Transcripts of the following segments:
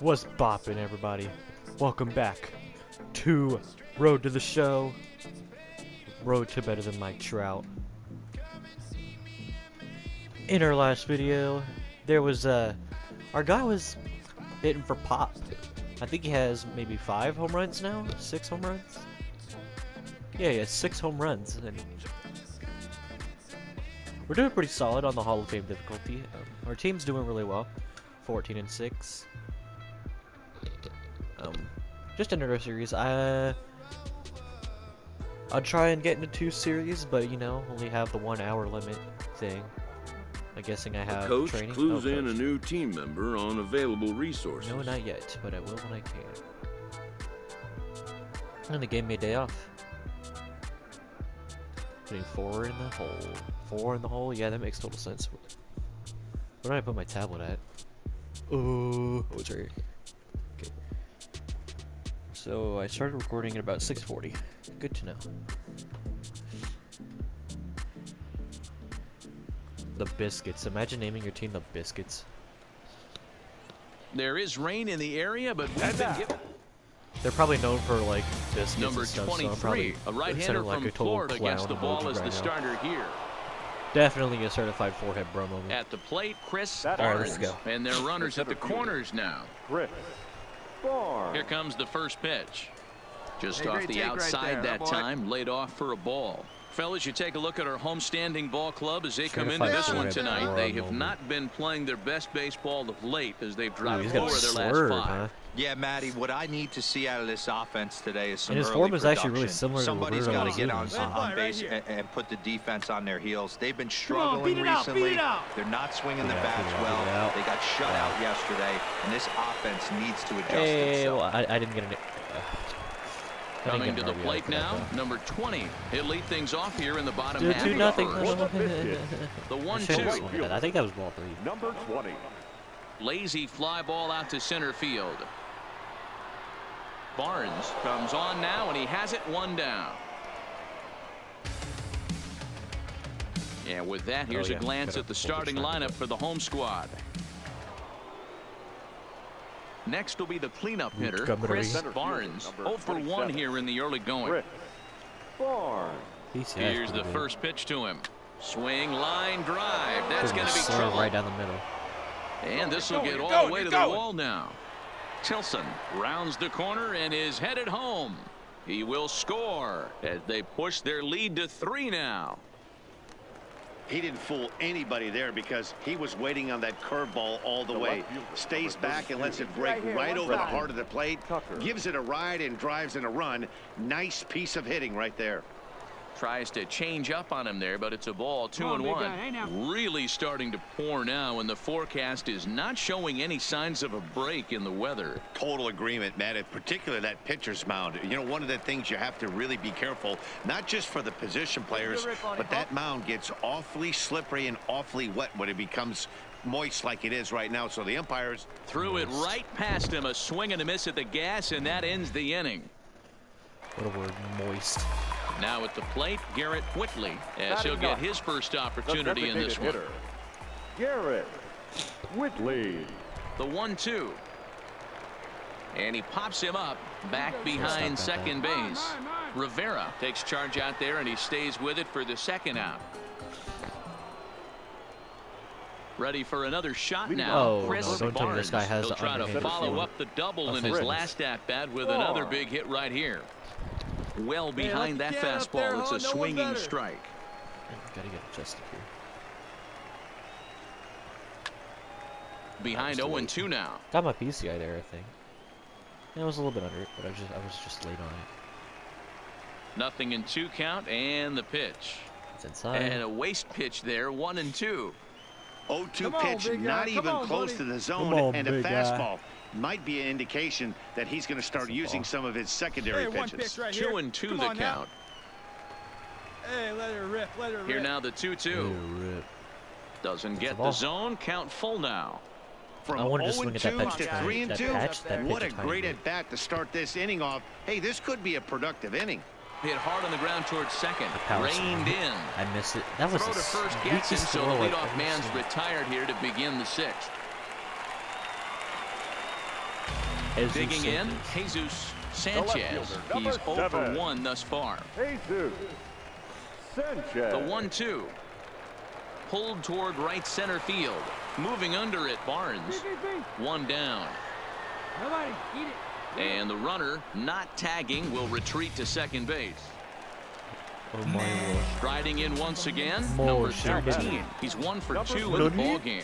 What's boppin', everybody? Welcome back to Road to the Show. Road to better than Mike Trout. In our last video, there was our guy was hitting for pop. I think he has maybe 5 home runs now, 6 home runs. Yeah, he has 6 home runs, and we're doing pretty solid on the Hall of Fame difficulty. Our team's doing really well, 14-6. Just another series. I'll try and get into 2 series, but you know, only have the 1 hour limit thing. I'm guessing I have Coach training. clues in a new team member on available resources. No, not yet, but I will when I can. And the game me a day off. Putting 4 in the hole. 4 in the hole? Yeah, that makes total sense. Where did I put my tablet at? Oh, it's right here. Okay. So I started recording at about 6:40. Good to know. The Biscuits. Imagine naming your team the Biscuits. There is rain in the area, but we've been given. They're probably known for like biscuits Number and stuff, 23, so a right-hander like from a total Florida gets the clown ball emoji as the right now. starter here. Definitely a certified forehead bro moment. At the plate, Chris All right, let's Barnes. go. And they're runners at the corners now. Chris Barnes. Here comes the first pitch. Just Hey, off great the take outside right there, that boy. time, laid off for a ball. Fellas, you take a look at our homestanding ball club as they come into Certified this one forehead tonight. bro They have moment. not been playing their best baseball of late as they've Ooh, dropped he's 4 got of their slurred, last 5. huh? Yeah, Matty, what I need to see out of this offense today is some And his early form is actually really production. similar to Somebody's Roberto got to get on, Osuna. on base and put the defense on their heels. They've been on, struggling beat it out, recently. beat it out. They're not swinging the Beat it out, bats beat it out, well. beat it out. They got shut out yesterday, and this offense needs to adjust Hey, itself. well, I didn't get an. I didn't Coming get to an the RBI plate for that, now, though. number 20. He'll lead things off here in the bottom Dude, half. 2 of nothing. the first. The The I shouldn't have 1-2. swung at that. I think that was ball 3. Number 20. Lazy fly ball out to center field. Barnes comes on now, and he has it 1 down. Yeah, with that, here's yeah. a glance Gotta at the hold the starting track of lineup it. for the home squad. Next will be the cleanup hitter, Montgomery. Chris Center Barnes. fielder, number 0 for 1 27. here in the early going. Chris Barnes. Here's the first pitch to him. Swing, line, drive. That's going to be Slam trouble. right down the middle. And this will get all the way to the wall now. Tilson rounds the corner and is headed home. He will score as they push their lead to 3 now. He didn't fool anybody there because he was waiting on that curveball all the way. Stays back and lets it break right over the heart of the plate. Gives it a ride and drives in a run. Nice piece of hitting right there. Tries to change up on him there, but it's a ball. 2-1. Really starting to pour now, and the forecast is not showing any signs of a break in the weather. Total agreement, Matt. In particular, that pitcher's mound. You know, one of the things you have to really be careful, not just for the position players, but that mound gets awfully slippery and awfully wet when it becomes moist like it is right now. So the umpires Threw it right past him. A swing and a miss at the gas, and that ends the inning. What a word, moist. Now at the plate, Garrett Whitley, as he'll get his first opportunity in this one. Garrett Whitley. The 1-2. And he pops him up back behind second base. Rivera takes charge out there, and he stays with it for the second out. Ready for another shot now. Oh, Chris no, don't tell me Barnes. this guy has He'll try to underhanded follow feeling. up the double in That's his right. last at bat with another big hit right here. Well behind that fastball. It's a swinging strike. Gotta get adjusted here. Behind 0-2 now. Got my PCI there, I think. Yeah, I was a little bit under it, but I was just late on it. Nothing in 2 count, and the pitch. It's inside. And a waste pitch there, 1-2. 0-2 pitch, not even close to the zone, Come on, and a big guy. fastball. Might be an indication that he's going to start using some of his secondary pitches. 2-2 the count. Hey, let her rip, let her rip. Here now the 2-2. Rip. Doesn't get the the ball. zone. Count full now. From I wanted to swing at that 0-2 patch to tiny- 3-2. that patch- that What a pitch tiny great bit. at bat to start this inning off. Hey, this could be a productive inning. Hit hard on the ground towards second. power Reined swing. in. I missed it. That was Throw the to first gets him, weakest so the throw I've leadoff ever man's seen. retired here to begin the 6th. Digging in, Jesus Sanchez. He's 0 for 1 thus far. Jesus Sanchez. The 1-2. Pulled toward right center field. Moving under it, Barnes. One down. Nobody, eat it. And the runner, not tagging, will retreat to second base. Oh my lord. Striding in once again, More number shit. 13. He's 1 for 2 in the ball game.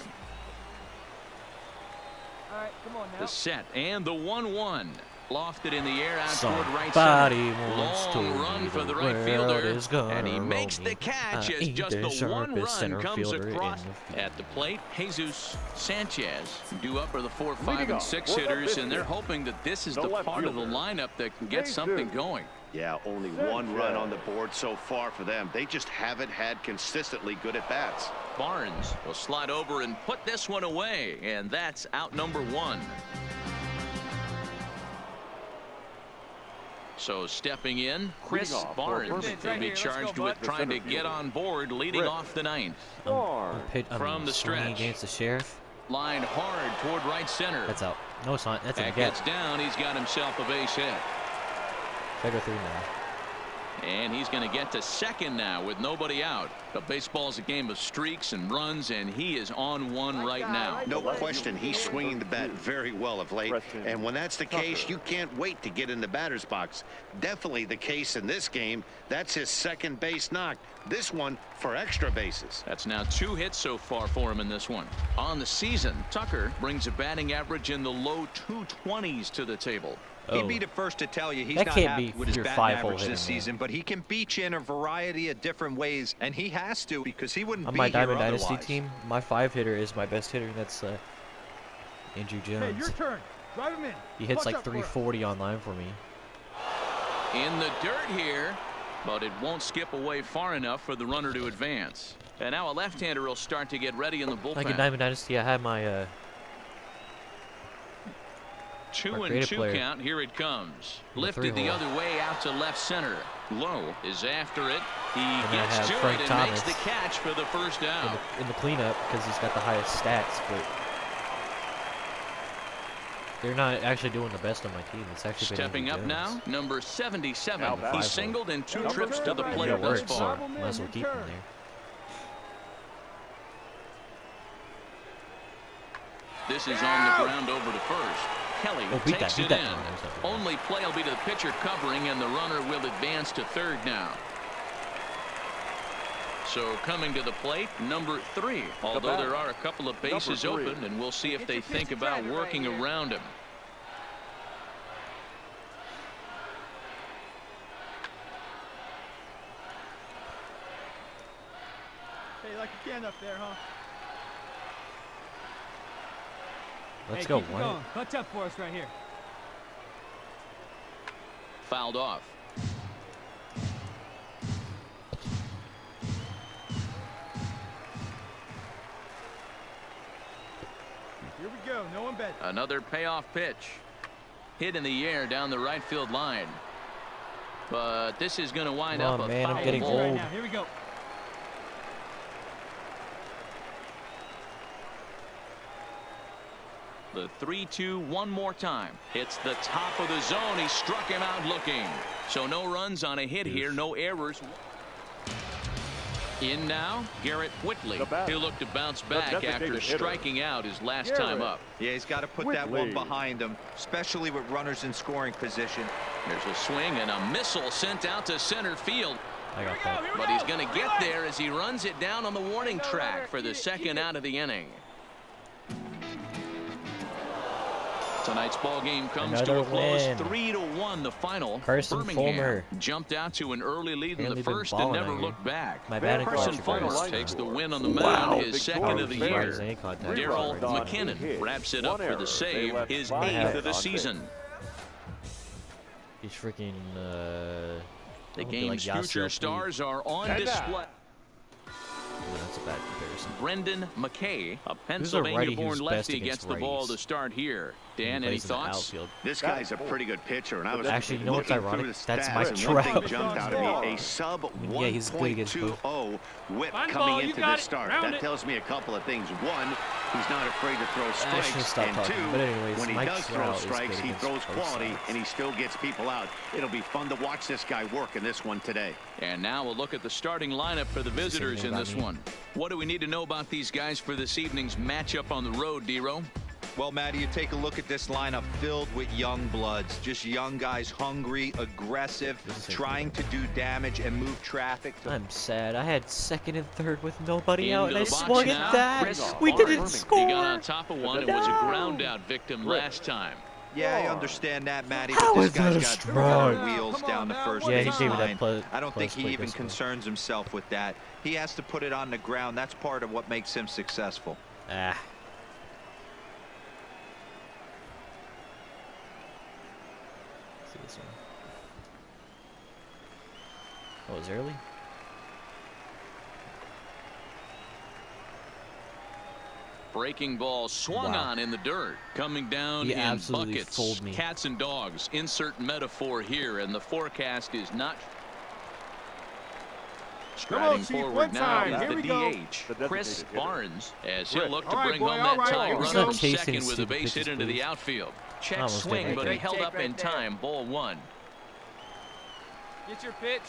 All right, come on now. The set and the 1-1. Lofted in the air out toward right Somebody center. wants to Long run be for the the right world fielder. is gonna And he makes roll the me. catch I as ain't just the the one sharpest run center comes fielder in across. the field. At the plate, Jesus Sanchez. Due up are the 4, 5, Leading and off 6 for the hitters, and they're pitcher, hoping that this is the the left part of the fielder, lineup that can get Jesus. something going. Yeah, only one run on the board so far for them. They just haven't had consistently good at bats. Barnes will slide over and put this one away, and that's out number 1. So stepping in, Chris Leading off for Barnes Birmingham. will be Right here, let's charged go, with bud. trying to Center get fielder. on board, leading Rick. off the 9th. Barnes. From the swinging stretch. against the sheriff. Line hard toward right center. That's out. No, it's not. That's a That get. gets down. He's got himself a base hit. Figure 3 now. And he's going to get to second now with nobody out. But baseball's a game of streaks and runs, and he is on one right now. No question, he's swinging the bat very well of late. And when that's the case, you can't wait to get in the batter's box. Definitely the case in this game. That's his second base knock. This one for extra bases. That's now 2 hits so far for him in this one. On the season, Tucker brings a batting average in the low 220s to the table. He'd be the first to tell you he's That not can't happy be with his your batting 5-hole average hitter, this man. season, but he can beat you in a variety of different ways, and he has to because he wouldn't On be my here Diamond Dynasty otherwise. team, my 5 hitter is my best hitter. That's Andrew Hey, Jones. your turn. Drive him in. He hits Punch like up for it. 340 online for me. In the dirt here, but it won't skip away far enough for the runner to advance. And now a left-hander will start to get ready in the bullpen. Like in Diamond Dynasty, I had my 2 my and creative 2 player. count. Here it comes. In the Lifted the 3-hole. other way out to left center. Low is after it. He then I gets have to Frank it and makes Thomas the catch for the first out. in the cleanup because he's got the highest stats, but they're not actually doing the best on my team. It's actually been Stepping Andrew up Jones. now, number 77. Now He batting. singled in 2 Number trips to the 7. plate Yeah, thus works. far. Marble man, Might as well your keep him turn. there. This is on the ground over to first. Kelly Oh, beat takes that, it beat that. in. No, there's nothing. Only play will be to the pitcher covering, and the runner will advance to third now. So coming to the plate, number 3. Although there are a couple of bases Number 3. open, and we'll see if Get they your think pitcher about driving working right here. around him. Hey, like a can up there, huh? Let's Hey, go. keep it Why- going. Clutch up for us right here. Fouled off. Here we go. No one bet. Another payoff pitch. Hit in the air down the right field line. But this is going to wind Come up on, a man, I'm foul getting ball. Right old. now. Here we go. The 3-2 one more time. It's the top of the zone. He struck him out looking. So no runs on a hit here. No errors. In now, Garrett Whitley. The bat. He'll look to bounce back after designated hitter. striking out his last Garrett. time up. Yeah, he's got to put that one Whitley. behind him, especially with runners in scoring position. There's a swing and a missile sent out to center field. I got that. But he's going to get there as he runs it down on the warning track for the second out of the inning. Tonight's ball game comes to a Another close, win. 3-1 the final. Carson Birmingham Fulmer. jumped out to an early lead in Really the been first and balling never out looked back. My batting Carson coach Fulmer agrees. takes the win on the mound, his second of the Power year. Zane contact. Daryl Don McKinnon hit. wraps it up One for error. the They save, left his 5 8th of hits the on season. He's freaking. The like game's Yasiel future Puig. stars are on Stand display. Ooh, that's a bad comparison. Brendan McKay, a righty Pennsylvania-born who's lefty, best gets against the ball righties. to start here. He Dan, any plays in the thoughts? outfield. This guy's a pretty good pitcher, and I was Actually, you know what's looking ironic? through the That's stats, Mike and one thing Trout. jumped out at me, a sub Yeah, he's good against both. 1.20 whip Fine coming ball, you into got this it. start. Round That it. tells me a couple of things. One, He's not afraid to throw I should strikes. stop And talking, two, but anyways, when he Mike does throw Trout is strikes, good he against throws both quality, sides. and he still gets people out. It'll be fun to watch this guy work in this one today. And now we'll look at the starting lineup for the visitors in this one. What do we need to know about these guys for this evening's matchup on the road, D-Row? Well, Matty, you take a look at this lineup filled with young bloods, just young guys, hungry, aggressive, trying to do damage and move traffic. I'm sad. I had second and third with nobody out, and I Into the box swung now, at that. Chris We didn't Barnes. score. He got on top of one and was a ground out victim last time. Yeah, I understand that, Matty, How but this is that guy's a got strike? wheels down the first Yeah, he base gave me line. that I don't think he play even this one. concerns himself with that. He has to put it on the ground. That's part of what makes him successful. Ah. Let's see this one. Oh, it was early? Breaking ball swung Wow. on in the dirt, coming down He in absolutely buckets. fooled me. Cats and dogs, insert metaphor here, and the forecast is not. Striding Chief, forward one now time. is Here the we go. DH, The designated Chris hitter. Barnes, as he'll look to All right, bring boy, home all that right, tying all run right. from Stop chasing second with a stupid base hit pitches, into the please. outfield. Check Almost did swing, right but there. he held Take up right in there. time. Ball one. Get your pitch.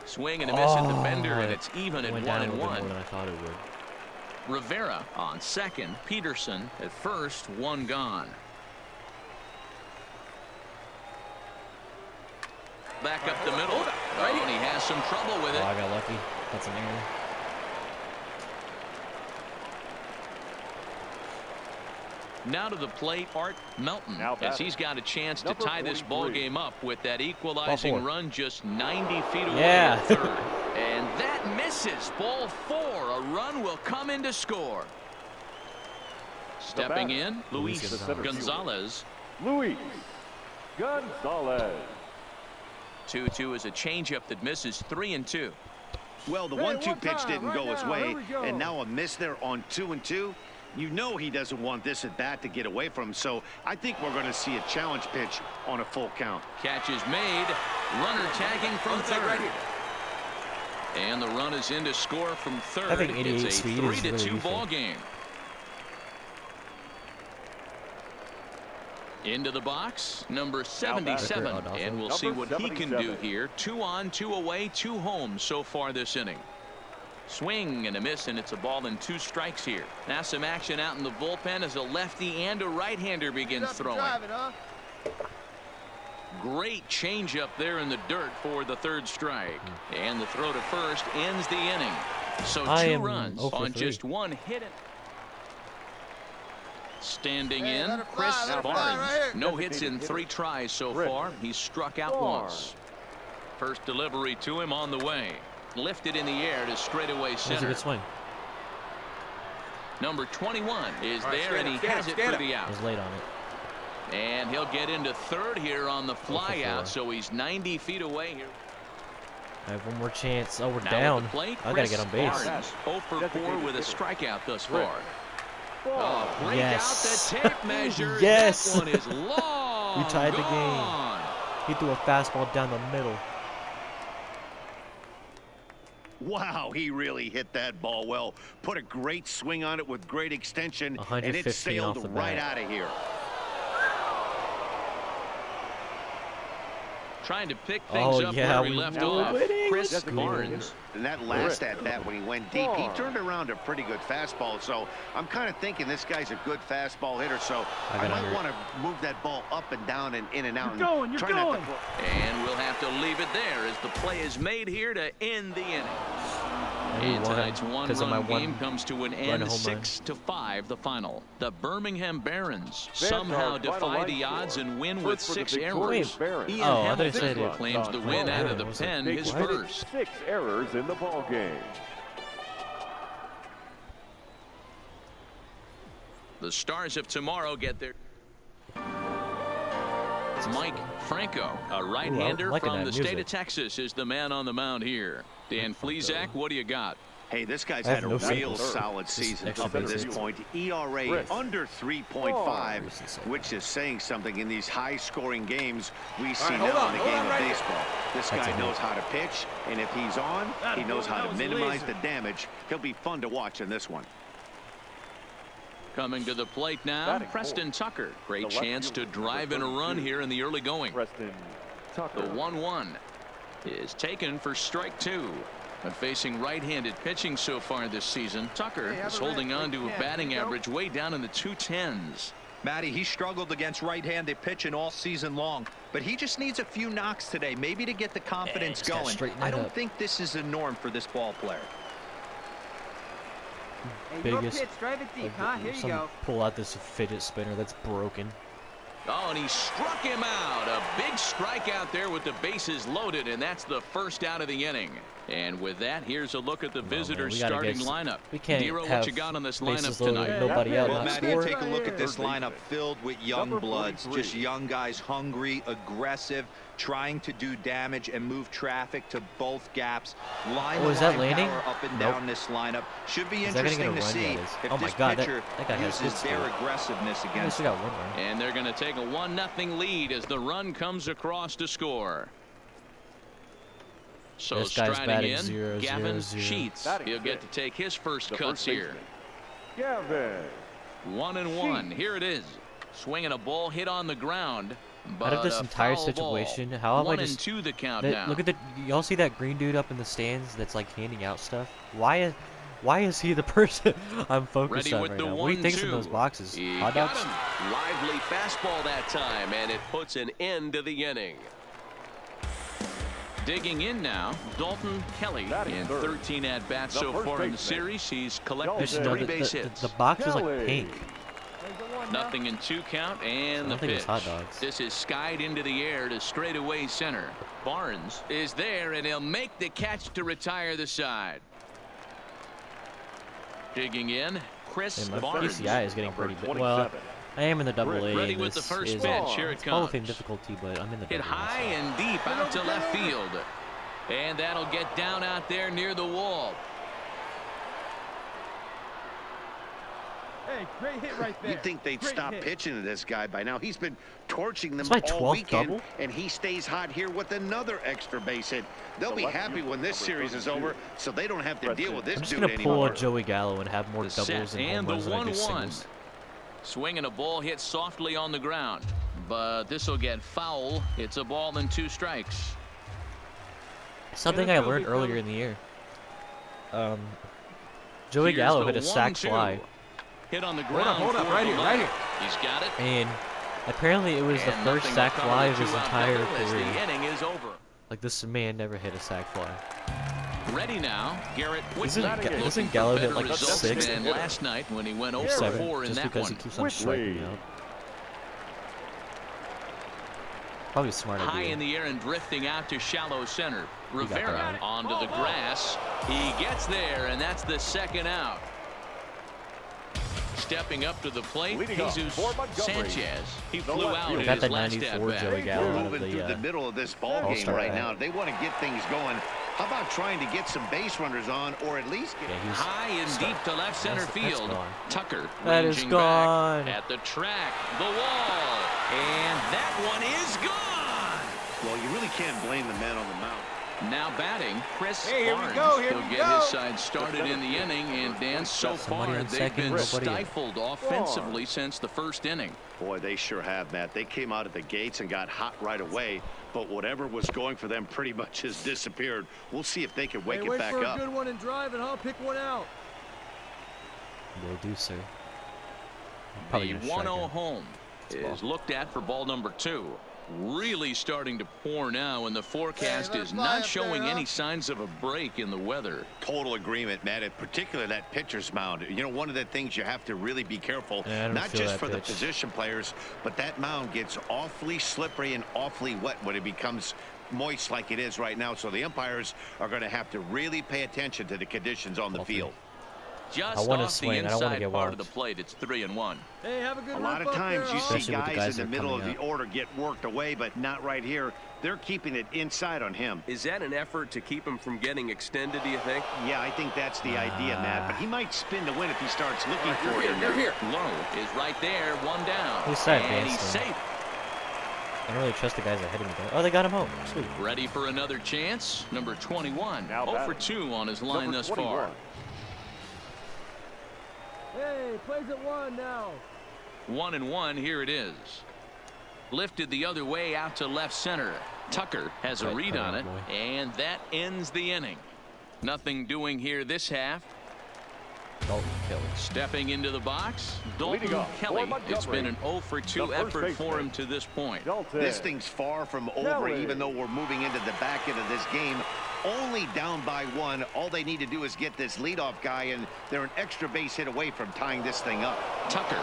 Swing and a miss at the bender, and it's even at Went 1 down a and little bit 1. more than I thought it would. Rivera on second. Peterson at first. One gone. Back up the middle. Oh, and he has some trouble with Oh, it. I got lucky. That's an error. Now to the plate, Art Melton, Now as batting. he's got a chance to Number tie this ball 43. game up with that equalizing Ball four. run just 90 feet away Yeah. at third. And that misses. Ball four. A run will come in to score. Stepping batter, in, Luis Luis Gonzalez. Gonzalez. Luis Gonzalez. 2-2 is a changeup that misses. 3-2. Well, the Hey, 1-2 one pitch time, didn't right go his now, way, here we go. and now a miss there on 2-2. You know he doesn't want this at bat to get away from him, so I think we're going to see a challenge pitch on a full count. Catch is made. Runner tagging from third. And the run is in to score from third. I think 88 It's a speed is 3-2 really ball lethal. game. Into the box, number 77, Adolfo. and we'll see Number what he can do 77. here. 2 on, 2 away, 2 home so far this inning. Swing and a miss, and it's a ball and 2 strikes here. Now some action out in the bullpen as a lefty and a right-hander begins throwing. Great changeup there in the dirt for the 3rd strike. And the throw to first ends the inning. So I 2 am runs 0 for on 3. just 1 hit. Standing Hey, in, let it fly, Chris let it fly Barnes. right here. No hits in 3 tries so Chris far. He's struck out Barnes. once. First delivery to him on the way. Lifted in the air to straightaway That was a center. good swing. Number 21 is All right, there, stand and he up, stand has up, it stand for up. the I out. was late on it. And he'll get into third here on the fly 4. out, so he's 90 feet away here. I have one more chance. Oh, we're Now down. at the plate, I gotta Chris get on base. Barnes, 0 for 4 Designated with a hitter. strikeout thus Chris far. Barnes. Oh, break Yes. out the tape measure. Yes. That one is long. We tied the game. gone. He threw a fastball down the middle. Wow, he really hit that ball well. Put a great swing on it with great extension, and it 115 sailed off the right bat. out of here. Trying to pick things Oh, up yeah, where we we left were off. winning. Chris Designated Barnes. And that last Chris at bat when he went deep, he Barnes. turned around a pretty good fastball. So I'm kind of thinking this guy's a good fastball hitter. So I I got might under it. want to move that ball up and down and in and out. You're going, you're try not to going. And we'll have to leave it there as the play is made here to end the inning. We And won tonight's because of my one-run game one comes to an run end, home run. 6-5 the final. The Birmingham Barons Vanguard somehow final defy line the score. odds and win First with for the 6 victorious errors. Barons. Ian Oh, I thought it Hamilton said claims the win out of the was it? pen, They his committed first. 6 errors in the ball game. The Stars of tomorrow get their Mike Franco, a right-hander liking from that the state music. of Texas, is the man on the mound here. Dan Flezak, what do you got? Hey, this guy's I have had a no real singles. solid season extra up to this bases. point. ERA Chris. under 3.5, which is saying something in these high-scoring games we see hold now on, in the hold game on of right baseball. This That's guy a hit. knows how to pitch, and if he's on, he knows how that to was a minimize laser. the damage. He'll be fun to watch in this one. Coming to the plate now, Batting Preston Tucker. Great The left chance to fielder, drive in a number run 32. here in the early going. Preston Tucker. The 1-1 is taken for strike 2. And facing right-handed pitching so far this season, Tucker Hey, have is a holding rest. on to a Yeah, batting here you go. average way down in the 210s. Matty, he struggled against right-handed pitching all season long, but he just needs a few knocks today, maybe to get the confidence just gotta going. straighten I that don't up. think this is a norm for this ball player. Hey, your Biggest pitch, drive it deep, huh? Here you Some go. pull out this fidget spinner that's broken. Oh, and he struck him out. A big strikeout there with the bases loaded, and that's the first out of the inning. And with that, here's a look at the visitors' we gotta starting get some- lineup. we can't Dero, what have you got on this bases lineup loaded, tonight? nobody out, Well, not Matty, score. take a look at this Third lineup baseman. filled with young Number bloods, 43. just young guys, hungry, aggressive, trying to do damage and move traffic to both gaps. Line Oh, is that landing? power up and Nope. down this lineup. Should be Is that gonna get interesting a to run? see Yeah, it is. if Oh my this God, that pitcher guy has good uses their speed. aggressiveness At against least we got one run. And they're going to take a 1-0 lead as the run comes across to score. So This guy's striding batting in, 0-0-0. Gavin Sheets. Batting He'll get to fifth. take his first The cuts first here. baseman, Gavin. 1-1. Here it is. Swinging a ball hit on the ground. Out of But this a entire foul situation, ball. how am I 1-2 the count that, now. look at the, y'all see that green dude up in the stands that's like handing out stuff? Why is he the person I'm focused Ready on with right the now? What do you think's in 1-2. those boxes? He Hot got dogs? him. Lively fastball that time, and it puts an end to the inning. Digging in now, Dalton Kelly Batting in third. 13 at-bats The so first far in the baseman, series. He's collected There's Dalton. no, 3 base the hits. box is like Kelly. pink. There's the one now. Nothing in 2 count, I and the don't think pitch. it's hot dogs. This is skied into the air to straightaway center. Barnes is there, and he'll make the catch to retire the side. Digging in, Chris And my Barnes. PCI is getting Number pretty big. Well, 27. I am in the double A. Ready and with the this first is pitch. Here it Hall of Fame comes. difficulty, but I'm in the Hit double A. high so- and deep out to left field. And that'll get down out there near the wall. Hey, great hit right there. You'd think they'd Great stop hit. pitching to this guy by now. He's been torching them That's my all 12th weekend, double? and he stays hot here with another extra base hit. They'll The be left happy fielder, when this number series is 32. over, so they don't have to deal with this I'm just dude gonna pull anymore. a Joey Gallo and have more The doubles set and home and the runs than I do 1-1. singles. Swinging a ball hit softly on the ground, but this will get foul. It's a ball and 2 strikes. Something I learned earlier in the year. Joey Here's Gallo the hit a sac 1-2. fly, Hit on the ground. hold up, toward right the here, left. right here. He's got it. and apparently it was the And first nothing sac will cover fly the of his 2-out entire double as career. the inning is over. Like, this man never hit a sac fly. Ready now, Garrett Isn't Whitley. Ga- looking doesn't for Gallo hit better like results 6 than last night when he went or 0 for 7 4 in just that because one. he keeps on Whitley. striking me out? Probably a smart High idea. in the air and drifting out to shallow center. got that Rivera right. onto the grass. He gets there, and that's the second out. Stepping up to the plate, Leading off Jesus for Montgomery. Sanchez. He The flew left out fielder. in Got his that last 94 at-bat. Joey Gallo They're out of moving through the the middle of this ball game All-Star right ad. now. They want to get things going. How about trying to get some base runners on, or at least get... Yeah, he's High and deep to left center That's field. gone. Tucker That is ranging gone. back at the track, the wall, and that one is gone. Well, you really can't blame the man on the mound. Now batting, Chris Hey, here we Barnes. go, here He'll we get go. his side started in the inning, and Dan, so Somebody far on they've second, been nobody out. stifled offensively since the first inning. Boy, they sure have, Matt. They came out of the gates and got hot right away, but whatever was going for them pretty much has disappeared. We'll see if they can wake it wait back for up. a good one and drive it, huh? Pick one out. Will do, sir. The gonna 1-0 strike out. home is looked at for ball number 2. Really starting to pour now, and the forecast Hey, is let's fly not up showing there, huh? any signs of a break in the weather. Total agreement, Matt. In particular, that pitcher's mound. You know, one of the things you have to really be careful, Yeah, I don't not feel just that for the pitch. position players, but that mound gets awfully slippery and awfully wet when it becomes moist like it is right now. So the umpires are going to have to really pay attention to the conditions on the Awfully. field. Just wanna off swing. the I don't wanna inside get part of walked. the plate. It's 3-1. Hey, have a good A lot rip of up times there, you huh? see Especially with the guys guys in the that are middle of coming the up. order get worked away, but not right here. They're keeping it inside on him. Is that an effort to keep him from getting extended, do you think? Yeah, I think that's the idea, Matt. But he might spin to win if he starts looking for it. They're here. Low is right there. One down. Who's that, and he's Vanston? safe. I don't really trust the guys that hit him though. Oh, they got him home. Sweet. Ready for another chance. Number 21. Now 0 for batting. 2 on his line Number thus 21. far. Hey, plays at 1 now. 1-1. Here it is. Lifted the other way out to left center. Tucker has a Tight read play, on it, boy. and that ends the inning. Nothing doing here this half. Dalton Kelly. Stepping into the box, Leading Dalton off, Kelly. for It's been Montgomery, an 0 for 2 the first effort for baseman. him to this point. Dalton. This thing's far from over, Kelly. even though we're moving into the back end of this game. Only down by 1. All they need to do is get this leadoff guy, and they're an extra base hit away from tying this thing up. Tucker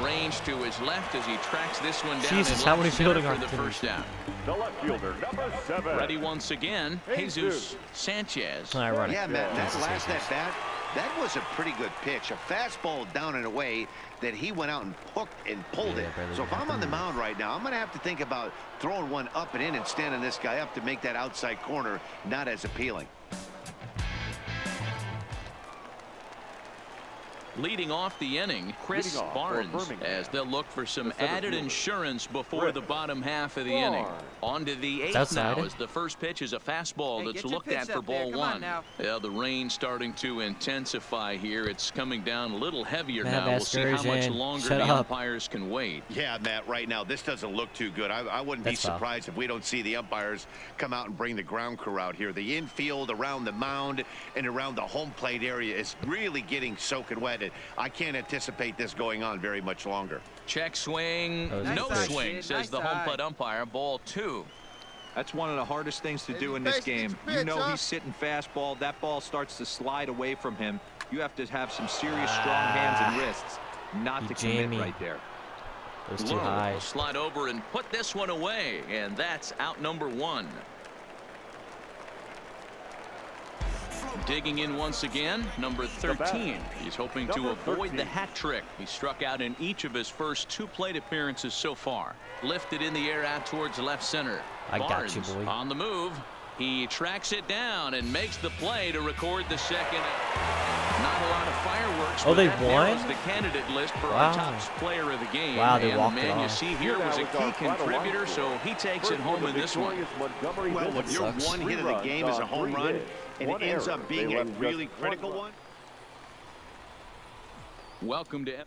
arranged to his left as he tracks this one down. Jesus, in how left many center fielding for the opportunities? first down. The left fielder, number 7. Ready once again, Jesus Sanchez. It's not ironic. Yeah, Matt, that Jesus last Sanchez. at-bat, that was a pretty good pitch. A fastball down and away that he went out and hooked and pulled Yeah, it. barely So if I'm happened. on the mound right now, I'm going to have to think about throwing one up and in and standing this guy up to make that outside corner not as appealing. Leading off the inning, Chris Leading off for Barnes, Birmingham. as they'll look for some The center added fielder, insurance before Chris the bottom half of the inning. Barnes. On to the 8th outside. now, as the first pitch is a fastball Hey, that's get your looked pitch at for up there. ball Come on 1. now. Yeah, the rain starting to intensify here. It's coming down a little heavier Matt now. We'll see how much Vasgersian, longer shut the up. umpires can wait. Yeah, Matt, right now, this doesn't look too good. I wouldn't be That's foul. surprised if we don't see the umpires come out and bring the ground crew out here. The infield, around the mound, and around the home plate area is really getting soaking wet. And I can't anticipate this going on very much longer. Check swing, That was no nice eye, swing, kid. says Nice the home eye. plate umpire. Ball 2. That's one of the hardest things to Hey, do in base, this get game. your You pitch, know huh? he's sitting fastball. That ball starts to slide away from him. You have to have some serious strong hands and wrists not You to commit jammy. right there. It was too Low high. will slide over and put this one away, and that's out number 1. Digging in once again, number 13. He's hoping to Number avoid the 13. hat trick. He struck out in each of his first 2 plate appearances so far. Lifted in the air out towards left center. I got you, Barnes boy. on the move. He tracks it down and makes the play to record the second. Not a lot of fireworks. Oh, but they that won? narrows the candidate list for Wow. our top player of the game. Wow, they and the walked it man you off. see here was a key contributor, so he takes it home in this one. Well, when your sucks. one hit of the game is a home run, and it ends up being a really critical one. Welcome to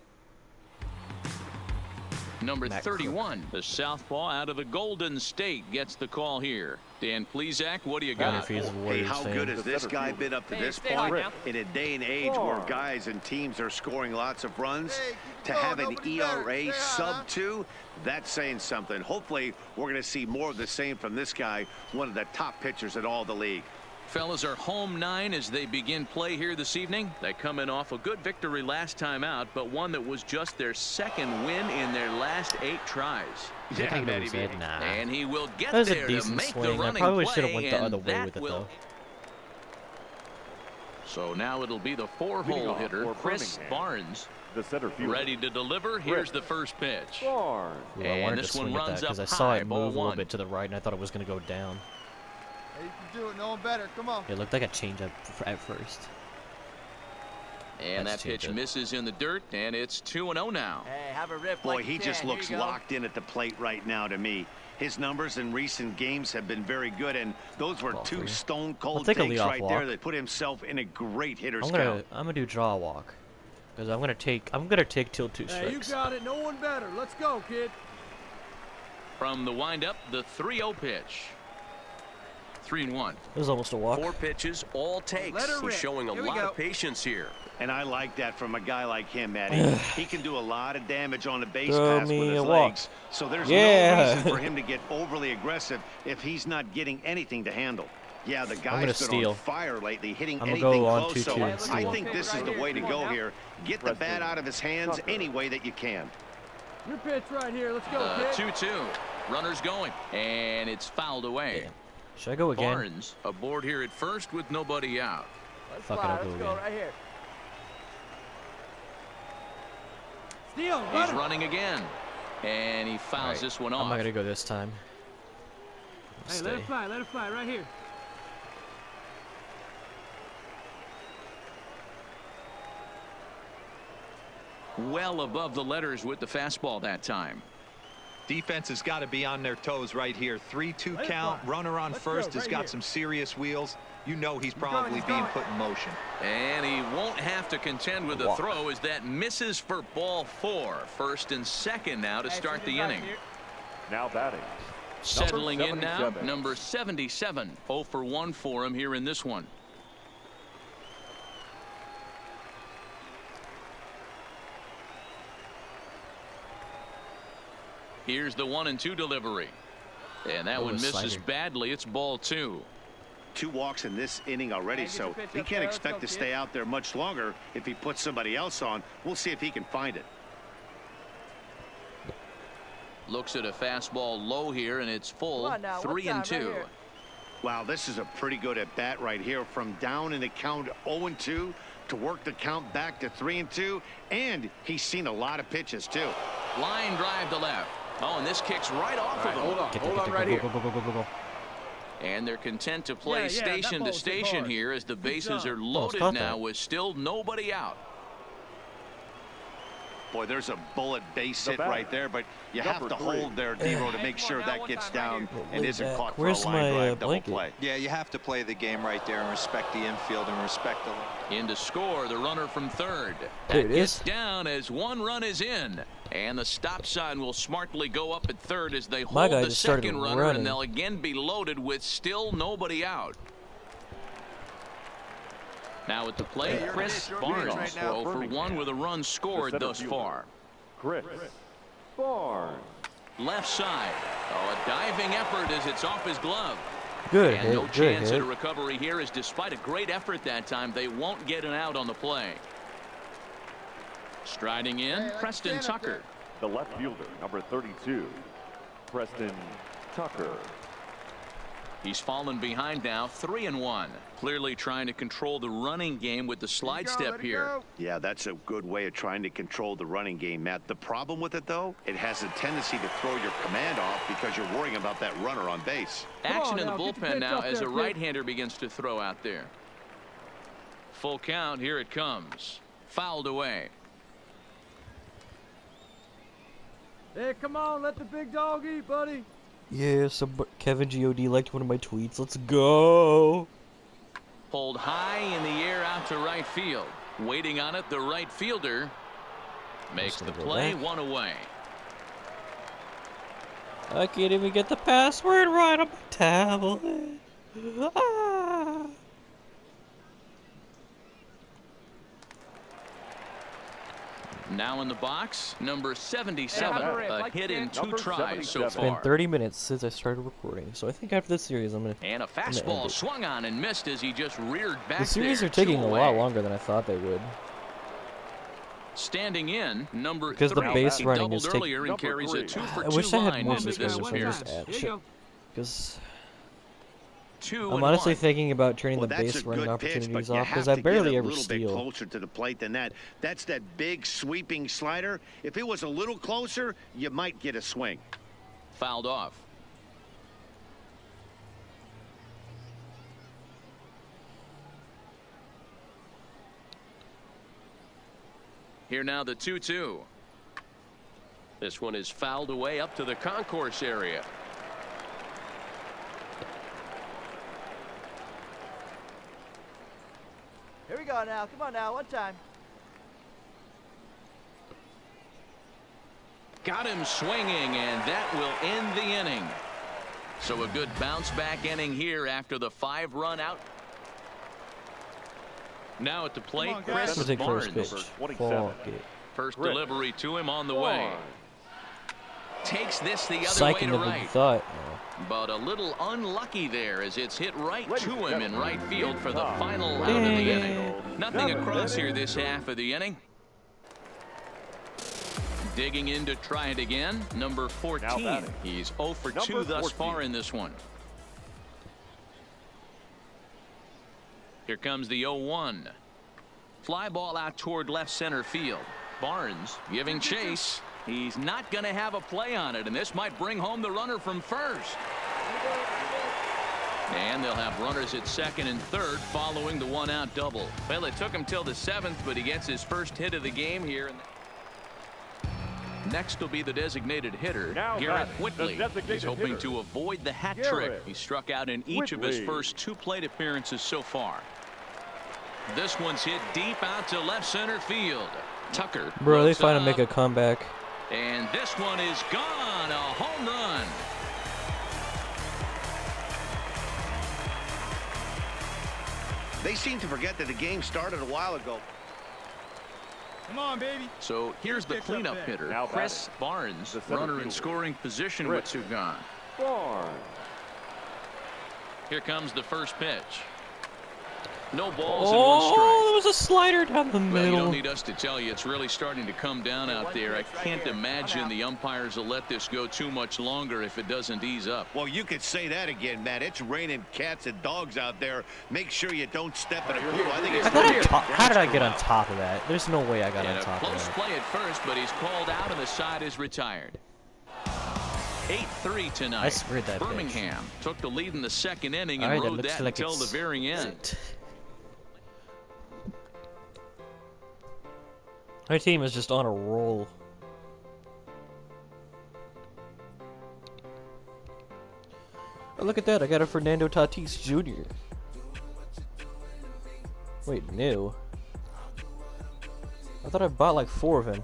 number Matt 31. The southpaw out of the Golden State gets the call here. Dan Plesac, what do you Wonder got? if he's a Hey, Warriors how fan. good has this guy been up to this point in a day and age where guys and teams are scoring lots of runs? To have an ERA sub 2, that's saying something. Hopefully, we're going to see more of the same from this guy, one of the top pitchers in all the league. Fellas are home 9 as they begin play here this evening. They come in off a good victory last time out, but one that was just their 2nd win in their last 8 tries. I think it was it. Nah. And he will get That was a there to decent make the swing. I running probably play, should have went the and other way that with it, will- though. So now it'll be the Leading 4-hole off hitter, for Chris Birmingham. Barnes, The center fielder. ready to deliver. Here's the first pitch. Barnes. Ooh, I And wanted to this one swing at runs that because I up saw high, it ball move a little 1. bit to the right, and I thought it was going to go down. Hey, you can do it. No one better. Come on. It looked like a changeup at first. And that That's pitch changeup. misses in the dirt, and it's 2-0 now. Hey, have a rip. Boy, like he you just can. looks Here you go. locked in at the plate right now to me. His numbers in recent games have been very good, and those were Ball 2 3. stone cold take a takes leadoff right there walk. that put himself in a great hitter's I'm count. gonna do draw walk because I'm gonna take till 2 Hey, you strikes. got it. No one better. Let's go, kid. From the windup, the 3-0 pitch. 3-1. It was almost a walk. 4 pitches, all takes. Let her He's rip. showing a Here we lot go. of patience here. And I like that from a guy like him, Matty. He can do a lot of damage on the base Throw pass me with his a walk. legs. So there's Yeah. no reason for him to get overly aggressive if he's not getting anything to handle. Yeah, the gonna guy's been steal. on fire lately, hitting I'm gonna anything go on close. 2-2 So and I steal. think this is the way to Come go on now. here. Get the bat out of his hands any way that you can. Your pitch right here. Let's go, The kid. 2-2. Runners going, and it's fouled away. Damn. Should I go again? Barnes aboard here at first with nobody out. Let's Fuck it, fly. I'll go Let's go again. right here. Steal, He's running again. And he fouls this one off. I'm not going to go this time. Hey, let it fly right here. Well above the letters with the fastball that time. Defense has got to be on their toes right here. 3-2 count. Runner on first has got some serious wheels. You know he's probably being put in motion. And he won't have to contend with the throw as that misses for ball 4. First and second now to start the inning. Now batting. Settling in now, number 77. 0 for 1 for him here in this one. Here's the 1-2 delivery. And that one misses badly. It's ball 2. 2 walks in this inning already, so he can't expect to stay out there much longer if he puts somebody else on. We'll see if he can find it. Looks at a fastball low here, and it's full. 3-2. Wow, this is a pretty good at bat right here. From down in the count 0-2 to work the count back to 3-2, and he's seen a lot of pitches too. Line drive to left. Oh, and this kicks right off of him. Hold on right here. Go. And they're content to play station to station here as the bases are loaded now with still nobody out. Boy, there's a bullet base hit right there, but you have to hold there, Devo, to make sure that gets down and isn't caught for a line drive double play. Yeah, you have to play the game right there and respect the infield and respect the... In to score, the runner from third. There That it gets is. down as one run is in. And the stop sign will smartly go up at third as they My hold guy the just started second runner, running. and they'll again be loaded with still nobody out. Now at the plate, Chris Barnes, 0 for 1 with a run scored thus far. Chris Barnes. Left side. Oh, a diving effort as it's off his glove. Good And hit, no good chance hit. at a recovery here, as despite a great effort that time, they won't get an out on the play. Striding in, Preston Tucker. The left fielder, number 32, Preston Tucker. He's fallen behind now, 3-1. Clearly trying to control the running game with the slide step here. Yeah, that's a good way of trying to control the running game, Matt. The problem with it, though, it has a tendency to throw your command off because you're worrying about that runner on base. Action in the bullpen now as a right-hander begins to throw out there. Full count, here it comes. Fouled away. Hey, come on, let the big dog eat, buddy. Yeah, Kevin G.O.D. liked one of my tweets. Let's go. Pulled high in the air out to right field. Waiting on it, the right fielder makes the play, one away. I can't even get the password right on my tablet. Ah. Now in the box, number 77. A hit in 2 tries so It's been far. 30 minutes since I started recording, so I think after this series I'm gonna. And a fastball swung on and missed as he just reared back. The series there, are taking 2 a lot away. longer than I thought they would. Standing in, number Because the 3. base He running doubled is taking. earlier and carries a 2 for 2 I wish I had line more into this subscribers one on here. this app. Here you go. Because 2 I'm and honestly 1. thinking about turning Well, the that's base a running good pitch, but opportunities you off have because to I get barely a ever little bit steal. closer to the plate than that. That's that big sweeping slider. If it was a little closer, you might get a swing. Fouled off. Here now the 2-2. This one is fouled away up to the concourse area. Here we go now. Come on now. One time. Got him swinging, and that will end the inning. So a good bounce back inning here after the 5-run out. Now at the plate, Chris Let's take Barnes. first pitch. 27. Fuck it. First delivery to him on the way. Takes this the other Psych way to never right. thought. But a little unlucky there as it's hit right to him in right field for the final out of the inning. Nothing across here this half of the inning. Digging in to try it again, number 14. He's 0 for 2 thus far in this one. Here comes the 0-1. Fly ball out toward left center field. Barnes giving chase. He's not going to have a play on it, and this might bring home the runner from first. And they'll have runners at second and third following the one-out double. Well, it took him till the 7th, but he gets his first hit of the game here. Next will be the designated hitter, Garrett Whitley. He's hoping to avoid the hat trick. He struck out in each of his first 2 plate appearances so far. This one's hit deep out to left center field. Tucker. Bro, they finally make a comeback. And this one is gone. A home run. They seem to forget that the game started a while ago. Come on, baby. So here's the cleanup hitter, Chris Barnes, runner in scoring position with 2 gone. Here comes the first pitch. No balls and 1 strike. Oh, there was a slider down the middle. Well, you don't need us to tell you, it's really starting to come down out there. I can't imagine the umpires will let this go too much longer if it doesn't ease up. Well, you could say that again, Matt. It's raining cats and dogs out there. Make sure you don't step in a pool. I think it's how did I get on top of that? There's no way I got on top of that. Close play at first, but he's called out and the side is retired. 8-3 tonight. I screwed that Birmingham took the lead in the 2nd inning and Alright, rode that like until the very end. My team is just on a roll. Oh, look at that. I got a Fernando Tatis Jr. Wait, new? I thought I bought like 4 of him.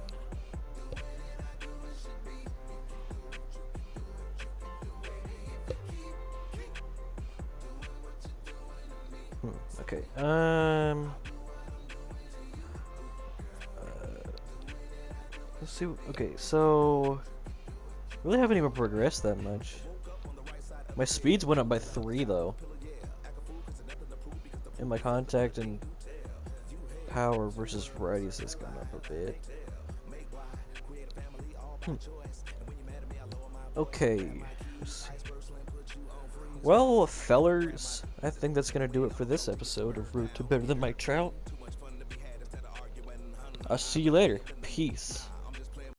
Okay. Let's see. Okay, so really haven't even progressed that much. My speeds went up by 3 though, and my contact and power versus righties has gone up a bit. Okay. Well, fellers, I think that's gonna do it for this episode of Road to Better Than Mike Trout. I'll see you later. Peace.